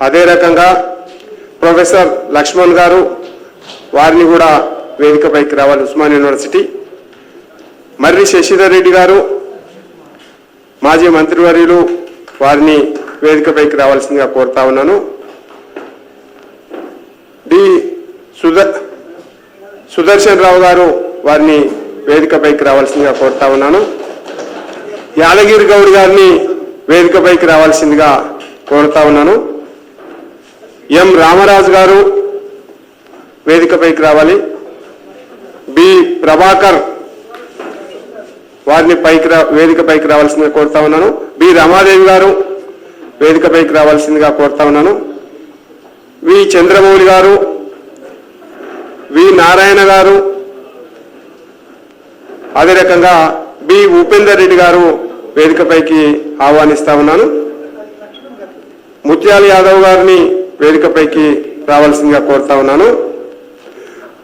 అదే రకంగా ప్రొఫెసర్ లక్ష్మణ్ గారు వారిని కూడా వేదికపైకి రావాలి, ఉస్మానియా యూనివర్సిటీ. మర్రి శశిధర్ రెడ్డి గారు మాజీ మంత్రివర్యులు, వారిని వేదికపైకి రావాల్సిందిగా కోరుతా ఉన్నాను. డి సుదర్శన్ రావు గారు వారిని వేదికపైకి రావాల్సిందిగా కోరుతా ఉన్నాను. యాదగిరి గౌడ్ గారిని వేదికపైకి రావాల్సిందిగా కోరుతా ఉన్నాను. ఎం రామరాజు గారు వేదికపైకి రావాలి. బి ప్రభాకర్ వారిని వేదికపైకి రావాల్సిందిగా కోరుతా ఉన్నాను. బి రమాదేవి గారు వేదికపైకి రావాల్సిందిగా కోరుతా ఉన్నాను. వి చంద్రమౌళి గారు, వి నారాయణ గారు, అదే రకంగా బి ఉపేందర్ రెడ్డి గారు వేదికపైకి ఆహ్వానిస్తా ఉన్నాను. ముత్యాల యాదవ్ గారిని వేదికపైకి రావాల్సిందిగా కోరుతా ఉన్నాను.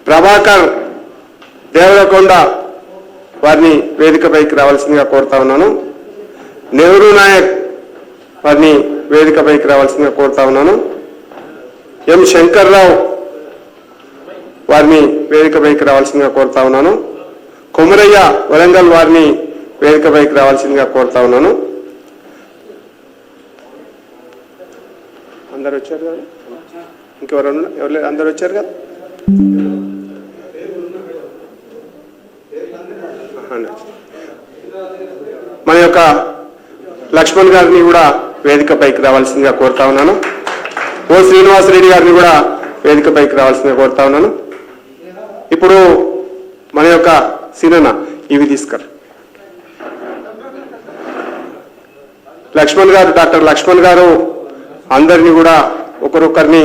ప్రభాకర్ దేవరకొండ వారిని వేదికపైకి రావాల్సిందిగా కోరుతా ఉన్నాను. నెహ్రూ నాయక్ వారిని వేదికపైకి రావాల్సిందిగా కోరుతా ఉన్నాను. ఎం శంకర్రావు వారిని వేదికపైకి రావాల్సిందిగా కోరుతా ఉన్నాను. కొమరయ్య వరంగల్ వారిని వేదికపైకి రావాల్సిందిగా కోరుతా ఉన్నాను. అందరు వచ్చారు కదా, ఇంకెవరు ఎవరు అందరు వచ్చారు కదా. మన యొక్క లక్ష్మణ్ గారిని కూడా వేదికపైకి రావాల్సిందిగా కోరుతా ఉన్నాను. ఓ శ్రీనివాసరెడ్డి గారిని కూడా వేదికపైకి రావాల్సిందిగా కోరుతా ఉన్నాను. ఇప్పుడు మన యొక్క సినన ఇవి తీసుకురా. లక్ష్మణ్ గారు, డాక్టర్ లక్ష్మణ్ గారు అందరినీ కూడా ఒకరొకరిని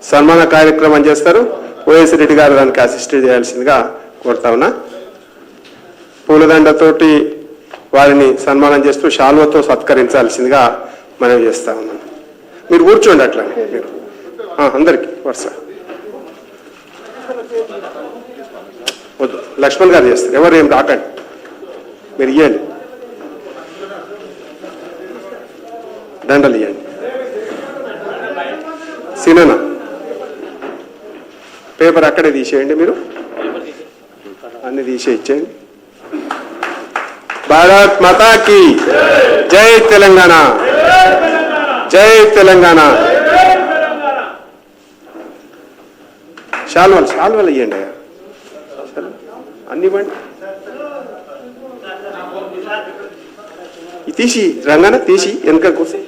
సన్మాన కార్యక్రమం చేస్తారు. ఓఎస్ రెడ్డి గారు దానికి అసిస్ట్ చేయాల్సిందిగా కోరుతా ఉన్నా. పూలదండతోటి వారిని సన్మానం చేస్తూ శాల్వతో సత్కరించాల్సిందిగా మనం చేస్తా ఉన్నాం. మీరు కూర్చోండి అట్లా, మీరు అందరికీ వరుస వద్దు, లక్ష్మణ్ గారు చేస్తారు. ఎవరు ఏం రాకండి, మీరు ఇవ్వండి, దండలు ఇవ్వండి. సినన పేపర్ అక్కడే తీసేయండి, మీరు అన్ని తీసే ఇచ్చేయండి. భారత్ మాతా కీ జై తెలంగాణ, జై తెలంగాణ. శాల్వలు ఇవ్వండి, అన్ని ఇవ్వండి. తీసి రంగన తీసి వెనక కూర్చో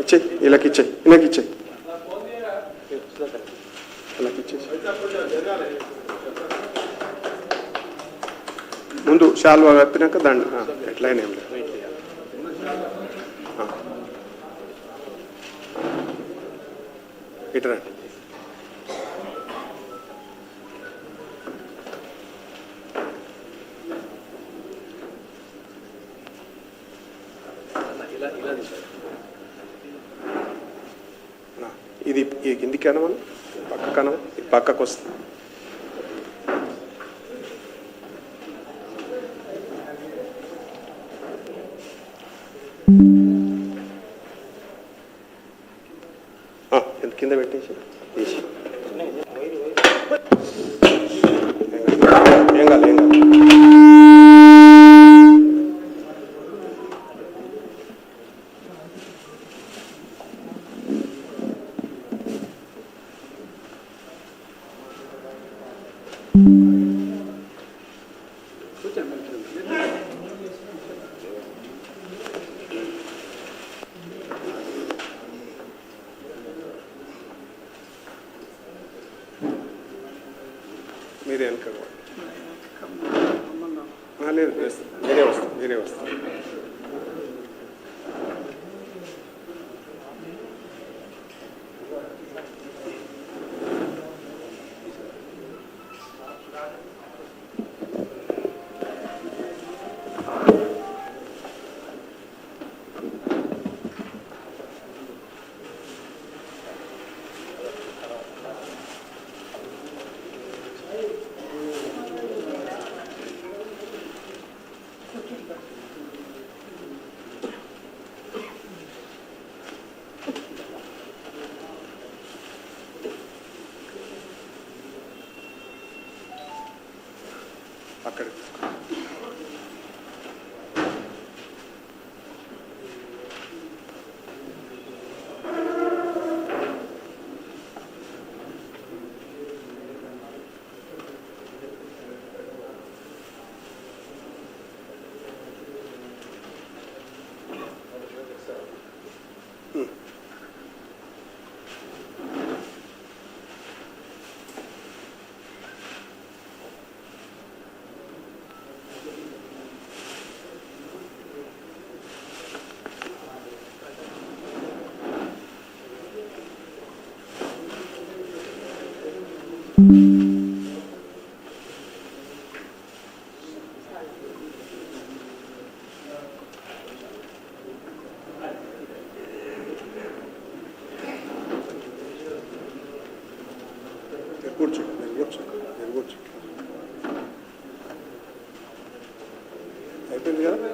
ఇచ్చేయి, ఇలాకి ఇచ్చేయి, ఇలాకి ఇచ్చేయి, ఇలాకి ఇచ్చేసి ముందు శాల్వ కప్పినాక దాన్ని ఎట్లయినా ఏం లేదు. ఇట్రా ఇది కిందికి అనమని పక్కకు అనమని పక్కకు వస్తుంది. కింద పెట్టేసి తీసి ఏం కాదు, ఏం కాదు. మీరే వెనక లేదు, మీరే వస్తాం, మీరే వస్తాం.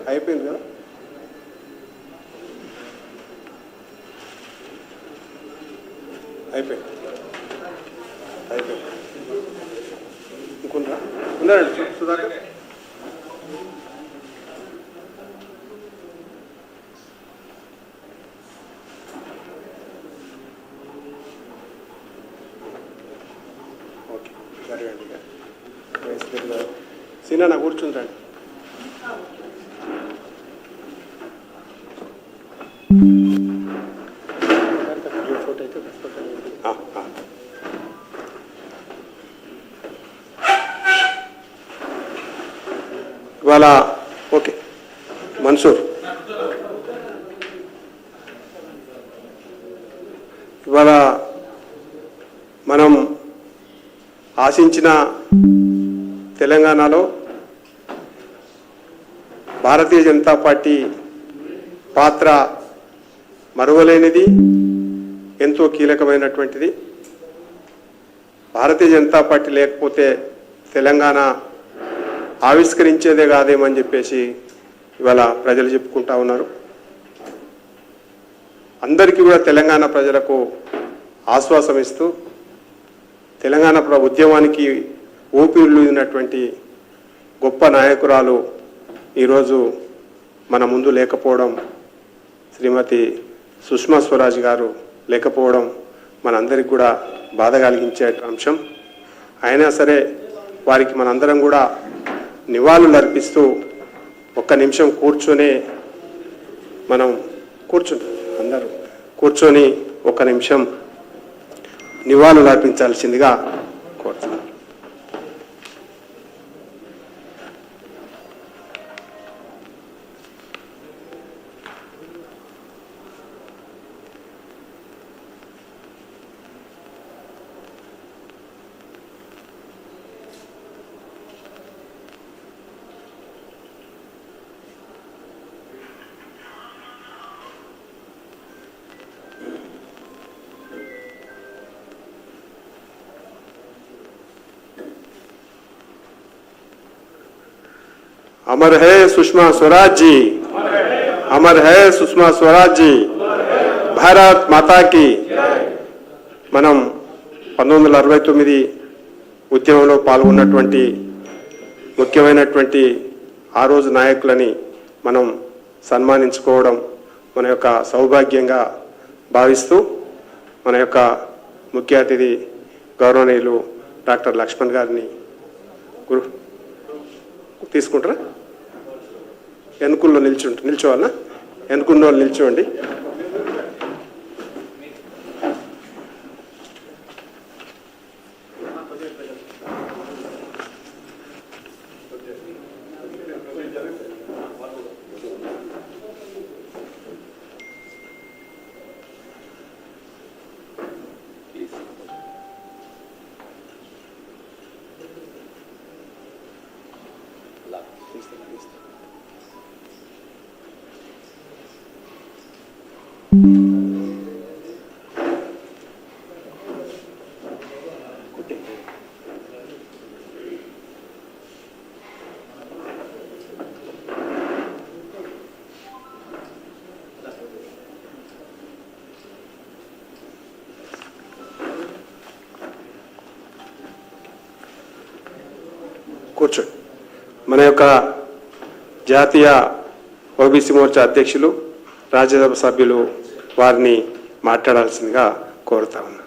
అయిపోయింది కదా? అయిపోయింది. ఇంకొంటారా? ఉన్నారండి సుధాకర్. ఓకే, జరగండి. సీనా కూర్చుంటాండి. ఇవాళ ఓకే మన్సూర్, ఇవాళ మనం ఆశించిన తెలంగాణలో భారతీయ జనతా పార్టీ పాత్ర మరువలేనిది, ఎంతో కీలకమైనటువంటిది. భారతీయ జనతా పార్టీ లేకపోతే తెలంగాణ ఆవిష్కరించేదే కాదేమని చెప్పేసి ఇవాళ ప్రజలు చెప్పుకుంటా ఉన్నారు. అందరికీ కూడా తెలంగాణ ప్రజలకు ఆశ్వాసం ఇస్తూ తెలంగాణ ఉద్యమానికి ఊపిరిల్లినటువంటి గొప్ప నాయకురాలు ఈరోజు మన ముందు లేకపోవడం, శ్రీమతి సుష్మా స్వరాజ్ గారు లేకపోవడం మనందరికీ కూడా బాధ కలిగించే అంశం. అయినా సరే వారికి మనందరం కూడా నివాళులు అర్పిస్తూ ఒక్క నిమిషం కూర్చొని మనం అందరూ కూర్చొని ఒక నిమిషం నివాళులు అర్పించాల్సిందిగా కోరుతున్నాను. अमर है सुषमा स्वराज जी, अमर है सुषमा स्वराज जी, భారత్ మాతాకి. మనం 1969 ఉద్యమంలో పాల్గొన్నటువంటి ముఖ్యమైనటువంటి ఆ రోజు నాయకులని మనం సన్మానించుకోవడం మన యొక్క సౌభాగ్యంగా భావిస్తూ మన యొక్క ముఖ్య అతిథి గౌరవనీయులు డాక్టర్ లక్ష్మణ్ గారిని తీసుకుంటారా? ఎన్నుకుల్లో నిల్చోవాలన్నా? ఎన్నుకున్న వాళ్ళు నిల్చోండి. కూర్చోండి. మన యొక్క జాతీయ ఓబీసీ మోర్చా అధ్యక్షులు, రాజ్యసభ సభ్యులు వారిని మాట్లాడాల్సిందిగా కోరుతా ఉన్నా.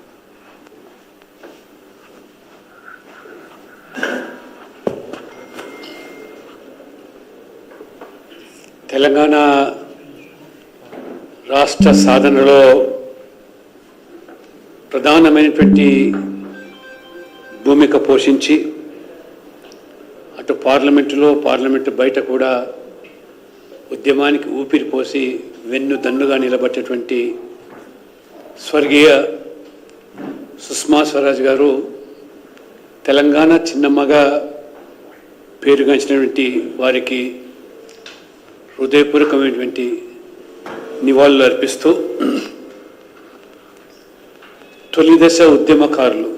తెలంగాణ రాష్ట్ర సాధనలో ప్రధానమైనటువంటి భూమిక పోషించి అటు పార్లమెంటు బయట కూడా ఉద్యమానికి ఊపిరి పోసి వెన్నుదన్నుగా నిలబట్టేటువంటి స్వర్గీయ సుష్మా స్వరాజ్ గారు తెలంగాణ చిన్నమ్మగా పేరుగాంచినటువంటి వారికి హృదయపూర్వకమైనటువంటి నివాళులు అర్పిస్తూ తొలిదశ ఉద్యమకారులు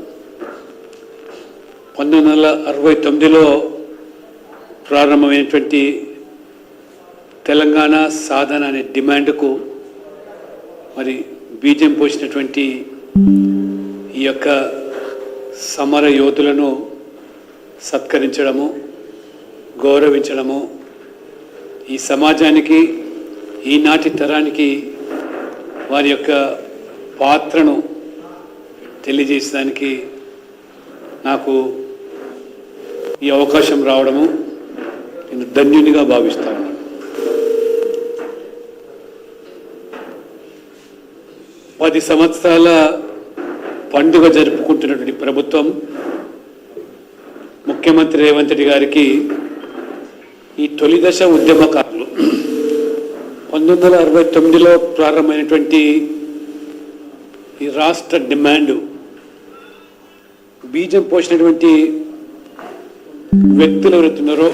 1969లో ప్రారంభమైనటువంటి తెలంగాణ సాధన అనే డిమాండ్కు మరి బీజం పోసినటువంటి ఈ యొక్క సమర యోధులను సత్కరించడము, గౌరవించడము ఈ సమాజానికి, ఈనాటి తరానికి వారి యొక్క పాత్రను తెలియజేసడానికి నాకు ఈ అవకాశం రావడము నేను ధన్యునిగా భావిస్తాను. పది సంవత్సరాల పండుగ జరుపుకుంటున్నటువంటి ప్రభుత్వం, ముఖ్యమంత్రి రేవంత్ రెడ్డి గారికి ఈ తొలి దశ ఉద్యమకారులు 1969లో ప్రారంభమైనటువంటి ఈ రాష్ట్ర డిమాండ్ బీజం పోసినటువంటి వ్యక్తులు ఎవరుతున్నారో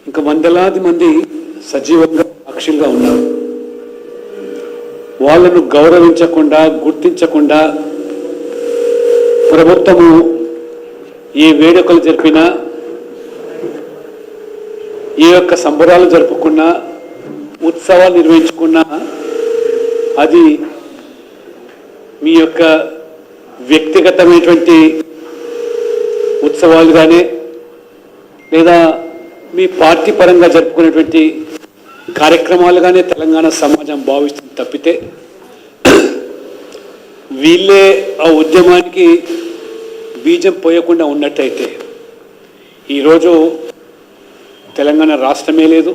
ఇంకా వందలాది మంది సజీవంగా సాక్షులుగా ఉన్నారు. వాళ్ళను గౌరవించకుండా, గుర్తించకుండా ప్రభుత్వము ఏ వేడుకలు జరిపినా, ఏ యొక్క సంబరాలు జరుపుకున్నా, ఉత్సవాలు నిర్వహించుకున్నా అది మీ యొక్క వ్యక్తిగతమైనటువంటి ఉత్సవాలు కానీ లేదా మీ పార్టీ పరంగా జరుపుకునేటువంటి కార్యక్రమాలుగానే తెలంగాణ సమాజం భావిస్తుంది తప్పితే వీళ్ళే ఆ ఉద్యమానికి బీజం పోయకుండా ఉన్నట్టయితే ఈరోజు తెలంగాణ రాష్ట్రమే లేదు.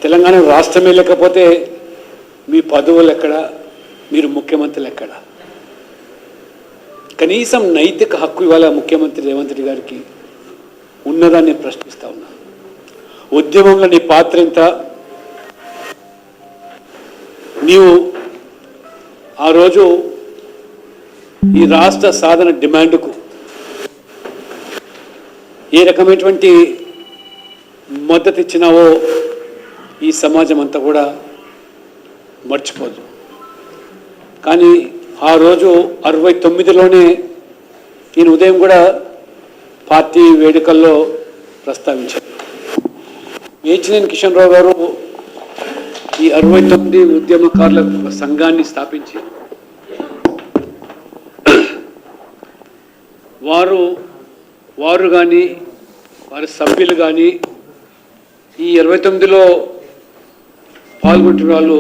తెలంగాణ రాష్ట్రమే లేకపోతే మీ పదవులు ఎక్కడ, మీరు ముఖ్యమంత్రులు ఎక్కడ? కనీసం నైతిక హక్కు ఇవాళ ముఖ్యమంత్రి రేవంత్ రెడ్డి గారికి ఉన్నదాన్ని ప్రశ్నిస్తా ఉన్నా. ఉద్యమంలో నీ పాత్ర ఎంత? నీవు ఆ రోజు ఈ రాష్ట్ర సాధన డిమాండ్కు ఏ రకమైనటువంటి మద్దతు ఇచ్చినావో ఈ సమాజం అంతా కూడా మర్చిపోదు. కానీ ఆ రోజు 69లోనే నేను ఉదయం కూడా పార్టీ వేడుకల్లో ప్రస్తావించాను. మేచినేని కిషన్ రావు గారు ఈ 69 ఉద్యమకారుల సంఘాన్ని స్థాపించి వారు కానీ వారి సభ్యులు కానీ ఈ 69లో పాల్గొంటున్న వాళ్ళు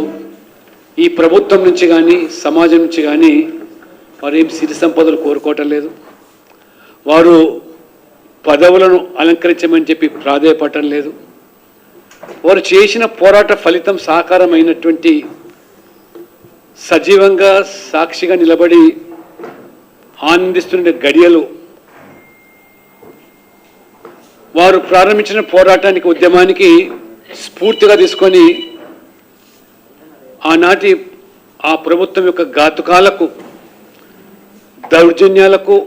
ఈ ప్రభుత్వం నుంచి కానీ సమాజం నుంచి కానీ వారు ఏం సిరి సంపదలు కోరుకోవటం లేదు. వారు పదవులను అలంకరించమని చెప్పి ప్రాధేయపడటం లేదు. వారు చేసిన పోరాట ఫలితం సాకారమైనటువంటి సజీవంగా సాక్షిగా నిలబడి ఆనందిస్తున్న గడియలు, వారు ప్రారంభించిన పోరాటానికి, ఉద్యమానికి స్ఫూర్తిగా తీసుకొని ఆనాటి ఆ ప్రభుత్వం యొక్క ఘాతుకాలకు, దౌర్జన్యాలకు,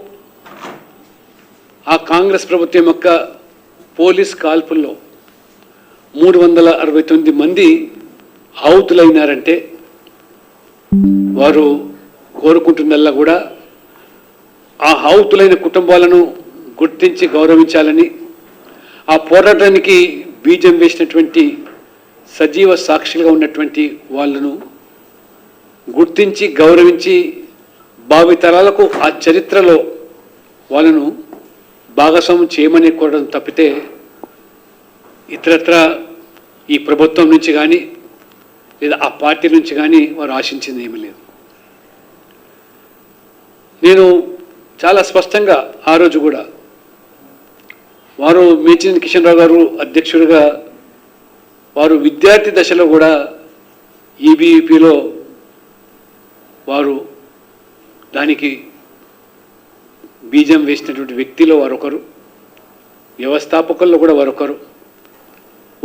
ఆ కాంగ్రెస్ ప్రభుత్వం యొక్క పోలీస్ కాల్పుల్లో 369 మంది ఆహుతులైనారంటే వారు కోరుకుంటున్నల్లా కూడా ఆ ఆహుతులైన కుటుంబాలను గుర్తించి గౌరవించాలని, ఆ పోరాటానికి బీజం వేసినటువంటి సజీవ సాక్షులుగా ఉన్నటువంటి వాళ్ళను గుర్తించి గౌరవించి భావితరాలకు ఆ చరిత్రలో వాళ్ళను భాగస్వామ్యం చేయమని కోరడం తప్పితే ఇతరత్ర ఈ ప్రభుత్వం నుంచి కానీ లేదా ఆ పార్టీ నుంచి కానీ వారు ఆశించింది ఏమీ లేదు. నేను చాలా స్పష్టంగా ఆ రోజు కూడా వారు మేచినేని కిషన్ రావు గారు అధ్యక్షుడిగా వారు విద్యార్థి దశలో కూడా ఈబీవీపీలో వారు దానికి బీజం వేసినటువంటి వ్యక్తిలో వారొకరు, వ్యవస్థాపకుల్లో కూడా వారొకరు.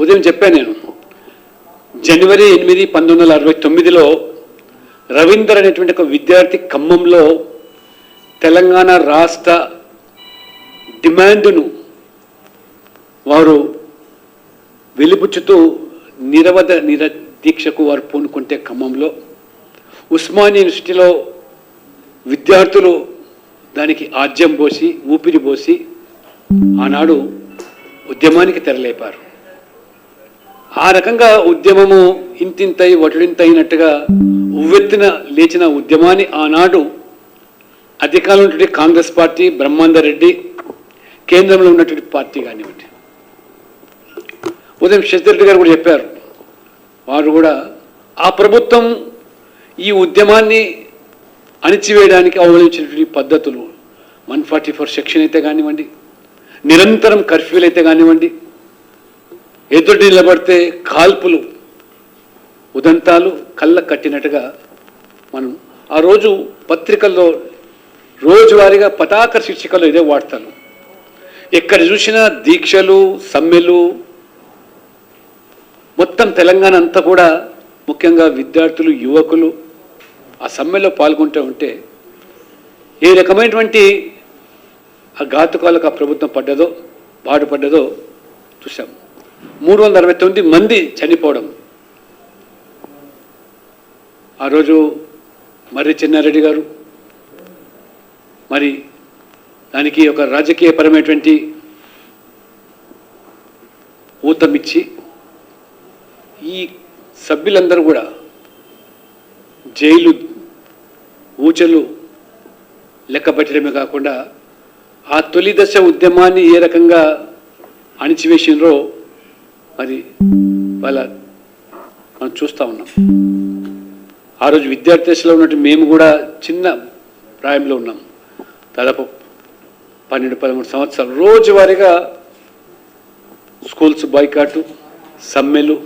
ఉదయం చెప్పాను నేను, జనవరి 8, 1969లో రవీందర్ అనేటువంటి ఒక విద్యార్థి ఖమ్మంలో తెలంగాణ రాష్ట్ర డిమాండ్ను వారు వెలిపుచ్చుతూ నిరదీక్షకు వారు పూనుకుంటే ఖమ్మంలో ఉస్మానియా యూనివర్సిటీలో విద్యార్థులు దానికి ఆజ్యం పోసి, ఊపిరి పోసి ఆనాడు ఉద్యమానికి తెరలేపారు. ఆ రకంగా ఉద్యమము ఇంతింతై వటుడింతైనట్టుగా ఉవ్వెత్తిన లేచిన ఉద్యమాన్ని ఆనాడు అధికారంలో ఉన్నటువంటి కాంగ్రెస్ పార్టీ, బ్రహ్మాందరెడ్డి, కేంద్రంలో ఉన్నటువంటి పార్టీ కానివ్వండి, ఉదయం శశిరెడ్డి గారు కూడా చెప్పారు, వారు కూడా ఆ ప్రభుత్వం ఈ ఉద్యమాన్ని అణిచివేయడానికి అవలంబించినటువంటి పద్ధతులు 144 సెక్షన్ అయితే కానివ్వండి, నిరంతరం కర్ఫ్యూలు అయితే కానివ్వండి, ఎదుటి నిలబడితే కాల్పులు, ఉదంతాలు కళ్ళ కట్టినట్టుగా మనం ఆ రోజు పత్రికల్లో రోజువారీగా పతాక శీర్షికలో ఇదే వార్తలు. ఎక్కడ చూసినా దీక్షలు, సమ్మెలు, మొత్తం తెలంగాణ అంతా కూడా ముఖ్యంగా విద్యార్థులు, యువకులు ఆ సమ్మెలో పాల్గొంటూ ఉంటే ఏ రకమైనటువంటి ఆ ఘాతుకాలకు ఆ ప్రభుత్వం పడ్డదో, బాధపడ్డదో చూసాం. 369 మంది చనిపోవడం. ఆ రోజు మర్రి చెన్నారెడ్డి గారు మరి దానికి ఒక రాజకీయపరమైనటువంటి ఊతమిచ్చి ఈ సభ్యులందరూ కూడా జైలు ఊచలు లెక్కపెట్టడమే కాకుండా ఆ తొలి దశ ఉద్యమాన్ని ఏ రకంగా అణిచివేసినరో మరి మనం చూస్తూ ఉన్నాం. ఆ రోజు విద్యార్థి దశలో ఉన్నట్టు మేము కూడా చిన్న ప్రాయంలో ఉన్నాం, దాదాపు 12-13 సంవత్సరాలు. రోజువారీగా స్కూల్స్ బాయ్కాటు, సమ్మెలు,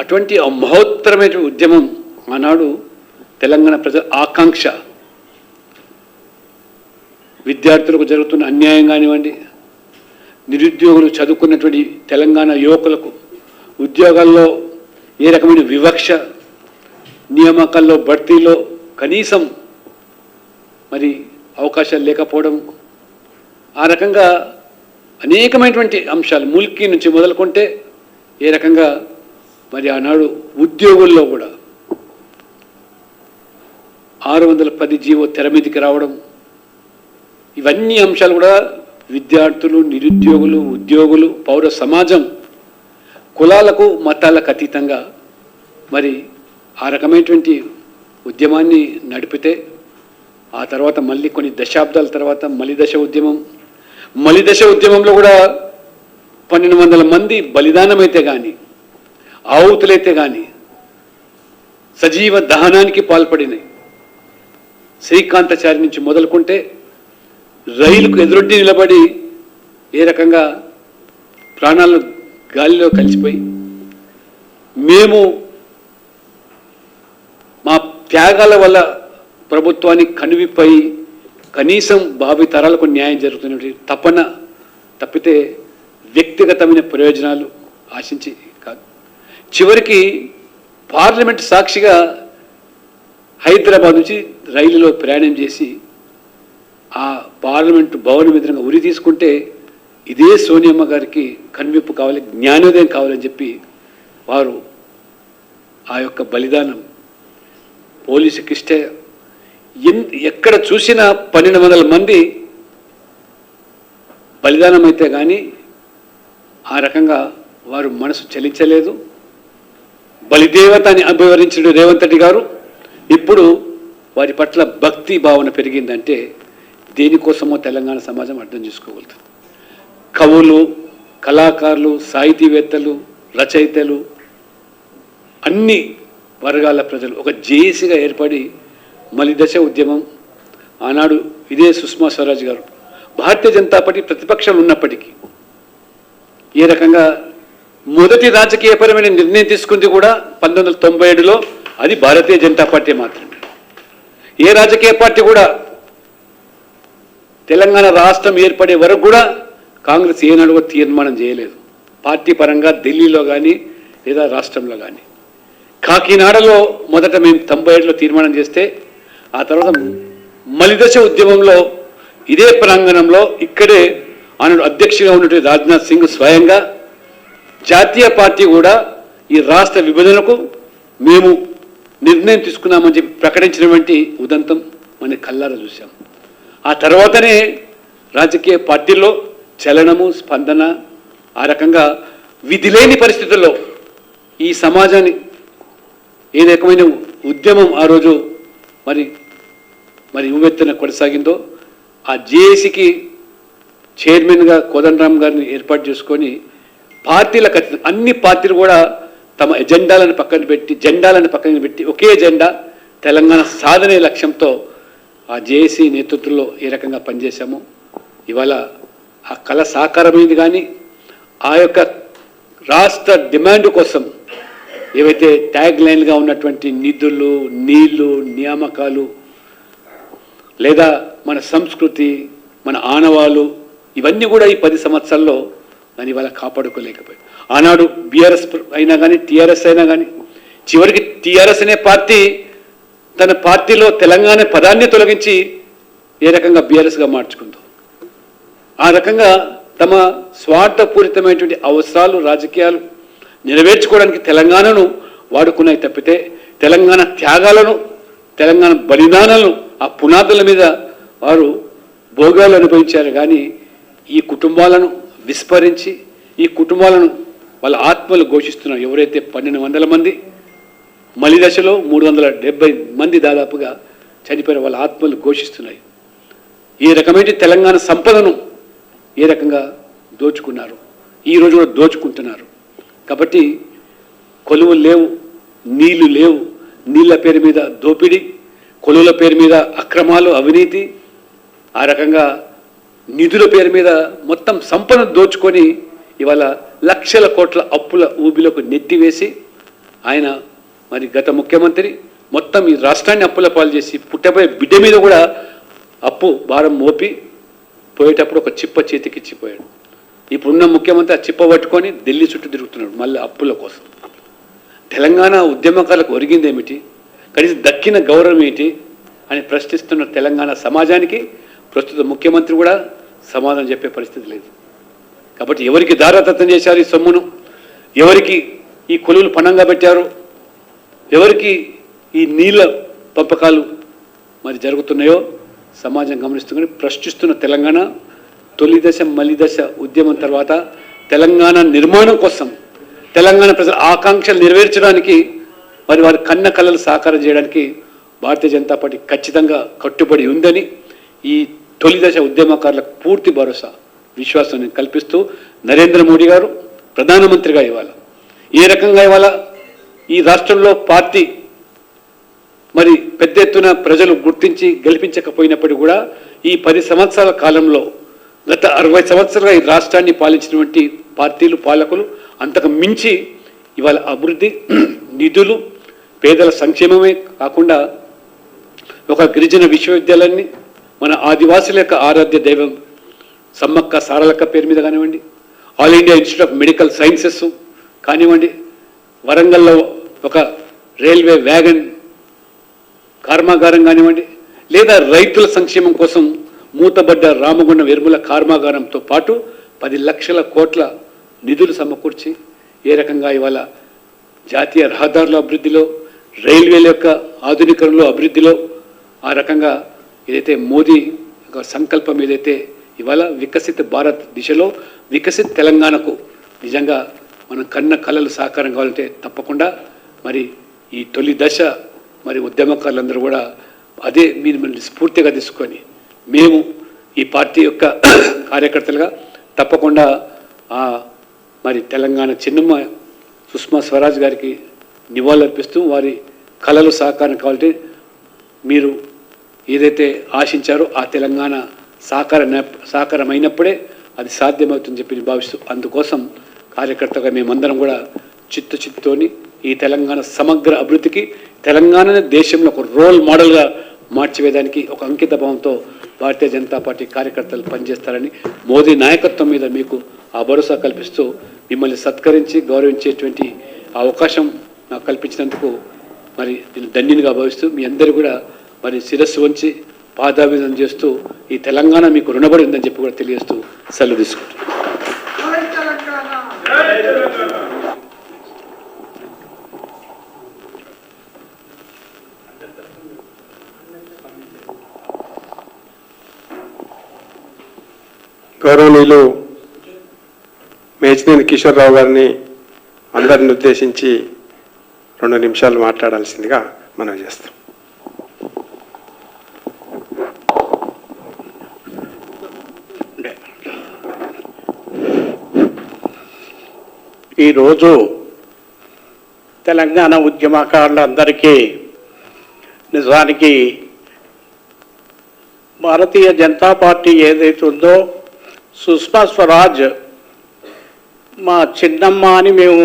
అటువంటి మహోత్తరమైన ఉద్యమం ఆనాడు తెలంగాణ ప్రజల ఆకాంక్ష. విద్యార్థులకు జరుగుతున్న అన్యాయం కానివ్వండి, నిరుద్యోగులు చదువుకున్నటువంటి తెలంగాణ యువకులకు ఉద్యోగాల్లో ఏ రకమైన వివక్ష, నియామకాల్లో భర్తీలో కనీసం మరి అవకాశాలు లేకపోవడం, ఆ రకంగా అనేకమైనటువంటి అంశాలు ముల్కీ నుంచి మొదలుకుంటే ఏ రకంగా మరి ఆనాడు ఉద్యోగుల్లో కూడా 610 జీవో తెర మీదకి రావడం, ఇవన్నీ అంశాలు కూడా విద్యార్థులు, నిరుద్యోగులు, ఉద్యోగులు, పౌర సమాజం కులాలకు, మతాలకు అతీతంగా మరి ఆ రకమైనటువంటి ఉద్యమాన్ని నడిపితే ఆ తర్వాత మళ్ళీ కొన్ని దశాబ్దాల తర్వాత మలిదశ ఉద్యమంలో కూడా 1200 మంది బలిదానమైతే కానీ, ఆహుతులైతే కానీ, సజీవ దహనానికి పాల్పడినాయి. శ్రీకాంతాచారి నుంచి మొదలుకుంటే రైలుకు ఎదురొడ్డి నిలబడి ఏ రకంగా ప్రాణాలు గాలిలో కలిసిపోయి మేము మా త్యాగాల వల్ల ప్రభుత్వానికి కనువిప్పై కనీసం భావి తరాలకు న్యాయం జరుగుతున్నటువంటి తపన తప్పితే వ్యక్తిగతమైన ప్రయోజనాలు ఆశించి కాదు. చివరికి పార్లమెంట్ సాక్షిగా హైదరాబాద్ నుంచి రైలులో ప్రయాణం చేసి ఆ పార్లమెంటు భవనం ఎదురుగా ఉరి తీసుకుంటే ఇదే సోనియమ్మ గారికి కనువిప్పు కావాలి, జ్ఞానోదయం కావాలని చెప్పి వారు ఆ యొక్క బలిదానం పోలీసుకి ఇష్టే ఎక్కడ చూసినా 1200 మంది బలిదానం అయితే కానీ ఆ రకంగా వారు మనసు చలించలేదు. బలిదేవత అని అభివర్ణించిన రేవంత్ రెడ్డి గారు ఇప్పుడు వారి పట్ల భక్తి భావన పెరిగిందంటే దేనికోసమో తెలంగాణ సమాజం అర్థం చేసుకోగలుగుతుంది. కవులు, కళాకారులు, సాహితీవేత్తలు, రచయితలు, అన్ని వర్గాల ప్రజలు ఒక జేఏసీగా ఏర్పడి మలిదశ ఉద్యమం ఆనాడు ఇదే సుష్మా స్వరాజ్ గారు భారతీయ జనతా పార్టీ ప్రతిపక్షంలో ఉన్నప్పటికీ ఏ రకంగా మొదటి రాజకీయపరమైన నిర్ణయం తీసుకుంది కూడా 1997లో అది భారతీయ జనతా పార్టీ మాత్రమే. ఏ రాజకీయ పార్టీ కూడా తెలంగాణ రాష్ట్రం ఏర్పడే వరకు కూడా కాంగ్రెస్ ఏనాడు తీర్మానం చేయలేదు, పార్టీ పరంగా ఢిల్లీలో కానీ లేదా రాష్ట్రంలో కానీ. కాకినాడలో మొదట మేము 97లో తీర్మానం చేస్తే ఆ తర్వాత మలిదశ ఉద్యమంలో ఇదే ప్రాంగణంలో ఇక్కడే ఆనాడు అధ్యక్షుడిగా ఉన్నటువంటి రాజ్నాథ్ సింగ్ స్వయంగా జాతీయ పార్టీ కూడా ఈ రాష్ట్ర విభజనకు మేము నిర్ణయం తీసుకున్నామని చెప్పి ప్రకటించినటువంటి ఉదంతం మన కళ్ళారా చూసాం. ఆ తర్వాతనే రాజకీయ పార్టీల్లో చలనము, స్పందన, ఆ రకంగా విధి లేని పరిస్థితుల్లో ఈ సమాజాన్ని ఏ రకమైన ఉద్యమం ఆ రోజు మరి ఉవ్వెత్తున కొనసాగిందో ఆ జేఏసీకి చైర్మన్గా కోదండరామ్ గారిని ఏర్పాటు చేసుకొని పార్టీలకు అన్ని పార్టీలు కూడా తమ జెండాలను పక్కన పెట్టి ఒకే జెండా తెలంగాణ సాధనే లక్ష్యంతో ఆ జేఏసీ నేతృత్వంలో ఏ రకంగా పనిచేశామో ఇవాళ ఆ కళ సాకారమైంది. కానీ ఆ యొక్క రాష్ట్ర డిమాండ్ కోసం ఏవైతే ట్యాగ్ లైన్గా ఉన్నటువంటి నిధులు, నీళ్లు, నియామకాలు లేదా మన సంస్కృతి, మన ఆనవాళ్ళు ఇవన్నీ కూడా ఈ 10 సంవత్సరాల్లో దాన్ని ఇవాళ కాపాడుకోలేకపోయాయి. ఆనాడు బీఆర్ఎస్ అయినా కానీ టీఆర్ఎస్ అయినా కానీ చివరికి టీఆర్ఎస్ అనే పార్టీ తన పార్టీలో తెలంగాణ పదాన్ని తొలగించి ఏ రకంగా బీఆర్ఎస్గా మార్చుకుందో ఆ రకంగా తమ స్వార్థపూరితమైనటువంటి అవసరాలు రాజకీయాలు నెరవేర్చుకోవడానికి తెలంగాణను వాడుకున్నాయి తప్పితే తెలంగాణ త్యాగాలను తెలంగాణ బలిదానాలను ఆ పునాదుల మీద వారు భోగాలు అనుభవించారు. కానీ ఈ కుటుంబాలను విస్మరించి ఈ కుటుంబాలను వాళ్ళ ఆత్మలు ఘోషిస్తున్నారు. ఎవరైతే 1200 మంది మలి దశలో 370 మంది దాదాపుగా చనిపోయిన వాళ్ళ ఆత్మలు ఘోషిస్తున్నాయి. ఈ రకమైన తెలంగాణ సంపదను ఏ రకంగా దోచుకున్నారు, ఈరోజు కూడా దోచుకుంటున్నారు. కాబట్టి కొలువులు లేవు, నీళ్లు లేవు, నీళ్ల పేరు మీద దోపిడీ, కొలువుల పేరు మీద అక్రమాలు, అవినీతి, ఆ రకంగా నిధుల పేరు మీద మొత్తం సంపద దోచుకొని ఇవాళ లక్షల కోట్ల అప్పుల ఊబిలోకి నెట్టివేసి ఆయన మరి గత ముఖ్యమంత్రి మొత్తం ఈ రాష్ట్రాన్ని అప్పుల పాలు చేసి పుట్టబోయే బిడ్డ మీద కూడా అప్పు భారం మోపి పోయేటప్పుడు ఒక చిప్ప చేతికిచ్చిపోయాడు. ఇప్పుడున్న ముఖ్యమంత్రి ఆ చిప్ప పట్టుకొని ఢిల్లీ చుట్టూ తిరుగుతున్నాడు మళ్ళీ అప్పుల కోసం. తెలంగాణ ఉద్యమకాలకు ఒరిగిందేమిటి, కనీసం దక్కిన గౌరవం ఏంటి అని ప్రశ్నిస్తున్న తెలంగాణ సమాజానికి ప్రస్తుత ముఖ్యమంత్రి కూడా సమాధానం చెప్పే పరిస్థితి లేదు. కాబట్టి ఎవరికి దారాదత్తం చేశారు ఈ సొమ్మును, ఎవరికి ఈ కొలువులు పణంగా పెట్టారు, ఎవరికి ఈ నీళ్ళ పంపకాలు మరి జరుగుతున్నాయో సమాజం గమనిస్తుంది. ప్రశ్నిస్తున్న తెలంగాణ తొలి దశ మలి దశ ఉద్యమం తర్వాత తెలంగాణ నిర్మాణం కోసం తెలంగాణ ప్రజల ఆకాంక్షలు నెరవేర్చడానికి మరి వారి కన్న కళలు సాకారం చేయడానికి భారతీయ జనతా పార్టీ ఖచ్చితంగా కట్టుబడి ఉందని ఈ తొలి దశ ఉద్యమకారులకు పూర్తి భరోసా విశ్వాసాన్ని కల్పిస్తూ నరేంద్ర మోడీ గారు ప్రధానమంత్రిగా ఇవ్వాలి. ఏ రకంగా ఇవాళ ఈ రాష్ట్రంలో పార్టీ మరి పెద్ద ఎత్తున ప్రజలు గుర్తించి గెలిపించకపోయినప్పటికీ కూడా ఈ 10 సంవత్సరాల కాలంలో గత 60 సంవత్సరాలుగా ఈ రాష్ట్రాన్ని పాలించినటువంటి పార్టీలు పాలకులు అంతకు మించి ఇవాళ అభివృద్ధి, నిధులు, పేదల సంక్షేమమే కాకుండా ఒక గిరిజన విశ్వవిద్యాలయాన్ని మన ఆదివాసుల యొక్క ఆరాధ్య దైవం సమ్మక్క సారలక్క పేరు మీద కానివ్వండి, all India institute of medical sciences కానివ్వండి, వరంగల్లో ఒక రైల్వే వ్యాగన్ కర్మాగారం కానివ్వండి, లేదా రైతుల సంక్షేమం కోసం మూతబడ్డ రామగుండం వెర్ముల కర్మాగారంతో పాటు 10 లక్షల కోట్ల నిధులు సమకూర్చి ఏ రకంగా ఇవాళ జాతీయ రహదారుల అభివృద్ధిలో, రైల్వేల యొక్క ఆధునీకరణలో అభివృద్ధిలో ఆ రకంగా ఏదైతే మోదీ ఒక సంకల్పం ఏదైతే ఇవాళ వికసిత భారత్ దిశలో వికసిత తెలంగాణకు నిజంగా మనం కన్న కళలు సాకారం కావాలంటే తప్పకుండా మరి ఈ తొలి దశ మరి ఉద్యమకారులందరూ కూడా అదే మీరు స్ఫూర్తిగా తీసుకొని మేము ఈ పార్టీ యొక్క కార్యకర్తలుగా తప్పకుండా మరి తెలంగాణ చిన్నమ్మ సుష్మా స్వరాజ్ గారికి నివాళులర్పిస్తూ వారి కళలు సాకారం కావాలంటే మీరు ఏదైతే ఆశించారో ఆ తెలంగాణ సాకారమైనప్పుడే అది సాధ్యమవుతుందని చెప్పి భావిస్తూ అందుకోసం కార్యకర్తగా మేమందరం కూడా చిత్తతోని ఈ తెలంగాణ సమగ్ర అభివృద్ధికి తెలంగాణని దేశంలో ఒక రోల్ మోడల్గా మార్చివేయడానికి ఒక అంకిత భావంతో భారతీయ జనతా పార్టీ కార్యకర్తలు పనిచేస్తారని మోదీ నాయకత్వం మీద మీకు ఆ భరోసా కల్పిస్తూ మిమ్మల్ని సత్కరించి గౌరవించేటువంటి అవకాశం నాకు కల్పించినందుకు మరి నేను ధన్యునిగా భావిస్తూ మీ అందరూ కూడా మరి శిరస్సు వంచి పాదాభివందనం చేస్తూ ఈ తెలంగాణ మీకు రుణపడి ఉందని చెప్పి కూడా తెలియజేస్తూ సెలవు తీసుకుంటాను. గౌరవనీయులు మేచినేని కిషోర్రావు గారిని అందరిని ఉద్దేశించి 2 నిమిషాలు మాట్లాడాల్సిందిగా మనం చేస్తాం. ఈరోజు తెలంగాణ ఉద్యమకారులందరికీ నిజానికి భారతీయ జనతా పార్టీ ఏదైతే ఉందో సుష్మా స్వరాజ్ మా చిన్నమ్మ అని మేము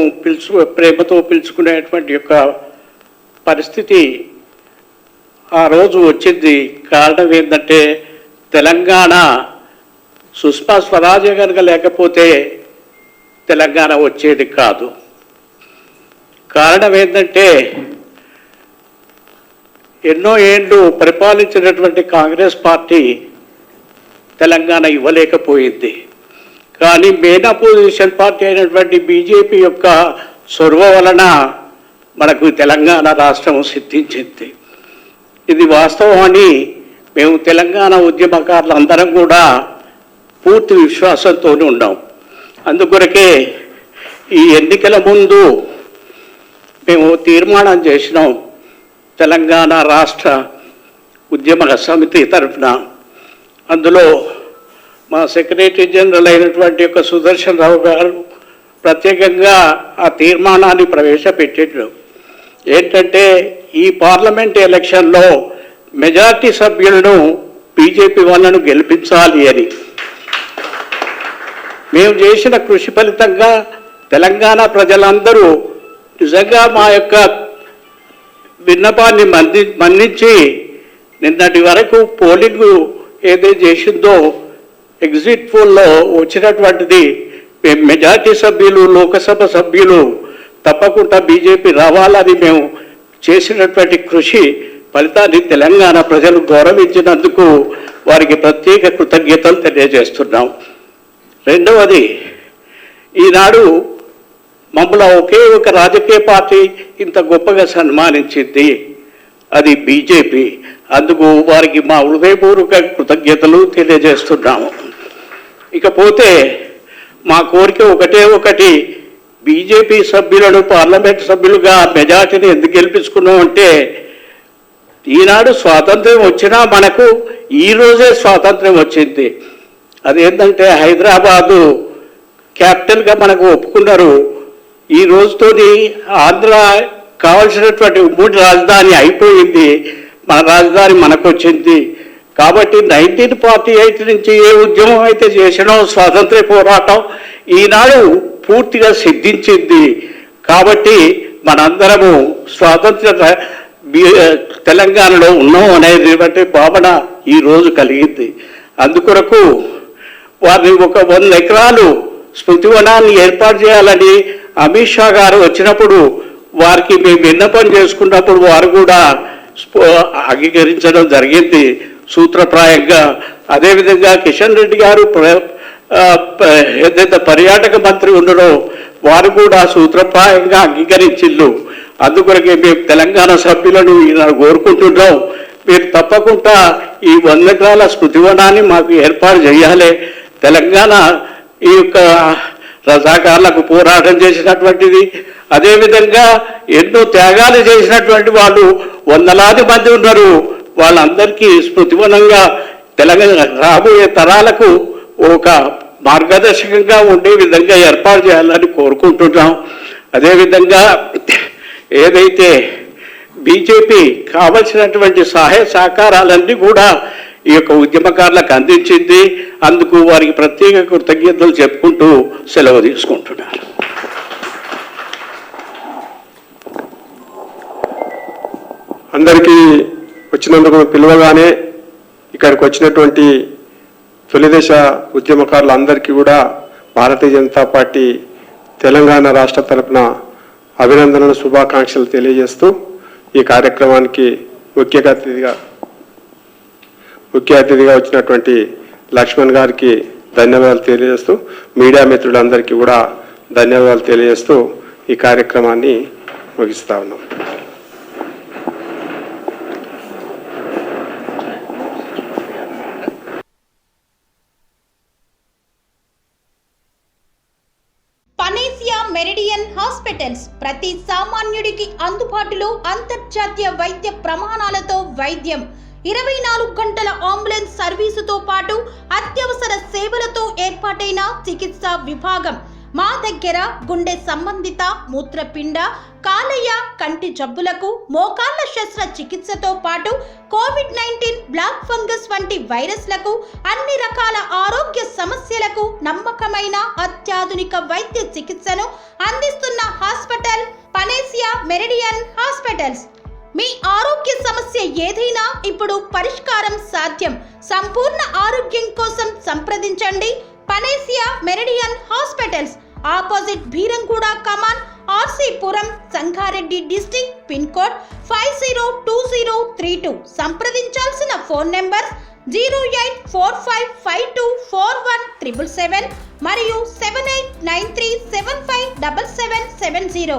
ప్రేమతో పిలుచుకునేటువంటి యొక్క పరిస్థితి ఆ రోజు వచ్చింది. కారణం ఏంటంటే తెలంగాణ సుష్మా స్వరాజ్ కనుక లేకపోతే తెలంగాణ వచ్చేది కాదు. కారణం ఏంటంటే ఎన్నో ఏళ్ళు పరిపాలించినటువంటి కాంగ్రెస్ పార్టీ తెలంగాణ ఇవ్వలేకపోయింది. కానీ మెయిన్ అపోజిషన్ పార్టీ అయినటువంటి బీజేపీ యొక్క చొరవ వలన మనకు తెలంగాణ రాష్ట్రం సిద్ధించింది. ఇది వాస్తవమని మేము తెలంగాణ ఉద్యమకారులు అందరం కూడా పూర్తి విశ్వాసంతో ఉన్నాం. అందుకొరకే ఈ ఎన్నికల ముందు మేము తీర్మానం చేసినాం. తెలంగాణ రాష్ట్ర ఉద్యమ సమితి తరఫున అందులో మా సెక్రటరీ జనరల్ అయినటువంటి యొక్క సుదర్శన్ రావు గారు ప్రత్యేకంగా ఆ తీర్మానాన్ని ప్రవేశపెట్టారు. ఏంటంటే ఈ పార్లమెంట్ ఎలక్షన్లో మెజార్టీ సభ్యులను బీజేపీ వాళ్ళను గెలిపించాలి అని. మేము చేసిన కృషి ఫలితంగా తెలంగాణ ప్రజలందరూ నిజంగా మా యొక్క విన్నపాన్ని మన్నించి నిన్నటి వరకు పోలింగ్ ఏదైతే చేసిందో ఎగ్జిట్ పోల్లో వచ్చినటువంటిది మెజార్టీ సభ్యులు లోకసభ సభ్యులు తప్పకుండా బీజేపీ రావాలని మేము చేసినటువంటి కృషి ఫలితాన్ని తెలంగాణ ప్రజలు గౌరవించినందుకు వారికి ప్రత్యేక కృతజ్ఞతలు తెలియజేస్తున్నాం. రెండవది, ఈనాడు మమ్మల్ని ఒకే ఒక రాజకీయ పార్టీ ఇంత గొప్పగా సన్మానించింది, అది బీజేపీ. అందుకు వారికి మా హృదయపూర్వక కృతజ్ఞతలు తెలియజేస్తున్నాము. ఇకపోతే మా కోరిక ఒకటి, బీజేపీ సభ్యులను పార్లమెంట్ సభ్యులుగా మెజార్టీని ఎందుకు గెలిపించుకున్నాం అంటే ఈనాడు స్వాతంత్ర్యం వచ్చినా మనకు ఈరోజే స్వాతంత్ర్యం వచ్చింది. అదేంటంటే హైదరాబాదు క్యాపిటల్గా మనకు ఒప్పుకున్నారు. ఈ రోజుతోని ఆంధ్ర కావాల్సినటువంటి ఉమ్మడి రాజధాని అయిపోయింది, మన రాజధాని మనకు వచ్చింది. కాబట్టి 1948 నుంచి ఏ ఉద్యమం అయితే చేసినో స్వాతంత్ర పోరాటం ఈనాడు పూర్తిగా సిద్ధించింది. కాబట్టి మనందరము స్వాతంత్ర తెలంగాణలో ఉన్నాం అనేటువంటి భావన ఈరోజు కలిగింది. అందుకొరకు వారిని ఒక 100 ఎకరాలు స్మృతివనాన్ని ఏర్పాటు చేయాలని అమిత్ షా గారు వచ్చినప్పుడు వారికి మేము విన్నపం చేసుకున్నప్పుడు వారు కూడా అంగీకరించడం జరిగింది సూత్రప్రాయంగా. అదేవిధంగా కిషన్ రెడ్డి గారు ఏదైతే పర్యాటక మంత్రి ఉన్నారో వారు కూడా సూత్రప్రాయంగా అంగీకరించిళ్ళు. అందుకొరకే మేము తెలంగాణ సభ్యులను ఈనాడు కోరుకుంటున్నాం, మీరు తప్పకుండా ఈ 100 ఎకరాల స్మృతివనాన్ని మాకు ఏర్పాటు చేయాలి. తెలంగాణ ఈ యొక్క రజాకారులకు పోరాటం చేసినటువంటిది, అదేవిధంగా ఎన్నో త్యాగాలు చేసినటువంటి వాళ్ళు వందలాది మంది ఉన్నారు. వాళ్ళందరికీ స్మృతివనంగా తెలంగాణ రాబోయే తరాలకు ఒక మార్గదర్శకంగా ఉండే విధంగా ఏర్పాటు చేయాలని కోరుకుంటున్నాం. అదేవిధంగా ఏదైతే బీజేపీ కావలసినటువంటి సహాయ సహకారాలన్నీ కూడా ఈ యొక్క ఉద్యమకారులకు అందించింది. అందుకు వారికి ప్రత్యేక కృతజ్ఞతలు చెప్పుకుంటూ సెలవు తీసుకుంటున్నారు. అందరికీ వచ్చినందుకు పిలువగానే ఇక్కడికి వచ్చినటువంటి తొలిదశ ఉద్యమకారులందరికీ కూడా భారతీయ జనతా పార్టీ తెలంగాణ రాష్ట్ర తరపున అభినందనలు శుభాకాంక్షలు తెలియజేస్తూ ఈ కార్యక్రమానికి ముఖ్య అతిథిగా వచ్చినటువంటి లక్ష్మణ్ గారికి ధన్యవాదాలు తెలియజేస్తూ మీడియా మిత్రులందరికీ కూడా ధన్యవాదాలు తెలియజేస్తూ ఈ కార్యక్రమాన్ని ముగిస్తా ఉన్నాం. మెరిడియన్ హాస్పిటల్స్ ప్రతి సామాన్యుడికి అందుబాటులో అంతర్జాతీయ వైద్య ప్రమాణాలతో వైద్యం 24 గంటల అంబులెన్స్ సర్వీసుతో పాటు అత్యవసర సేవలతో ఏర్పాటైన చికిత్సా విభాగం. మా దగ్గర గుండె సంబంధిత, మూత్రపిండ, కాలేయ, కంటి జబ్బులకు, మోకాళ్ల శస్త్రచికిత్సతో పాటు కోవిడ్-19, బ్లాక్ ఫంగస్ వంటి వైరస్లకు, అన్ని రకాల ఆరోగ్య సమస్యలకు నమ్మకమైన అత్యాధునిక వైద్య చికిత్సను అందిస్తున్న హాస్పిటల్ పనేసియా మెరిడియన్ హాస్పిటల్స్. మీ ఆరోగ్య సమస్య ఏదైనా ఇప్పుడు పరిష్కారం సాధ్యం. సంపూర్ణ ఆరోగ్యం కోసం సంప్రదించండి Panacea Meridian hospitals, opposite Bheeramguda Kaman, RC Puram, Sangareddy district, pin code 502032. సంప్రదించాల్సిన ఫోన్ నెంబర్ 0845524177 మరియు 7893757770.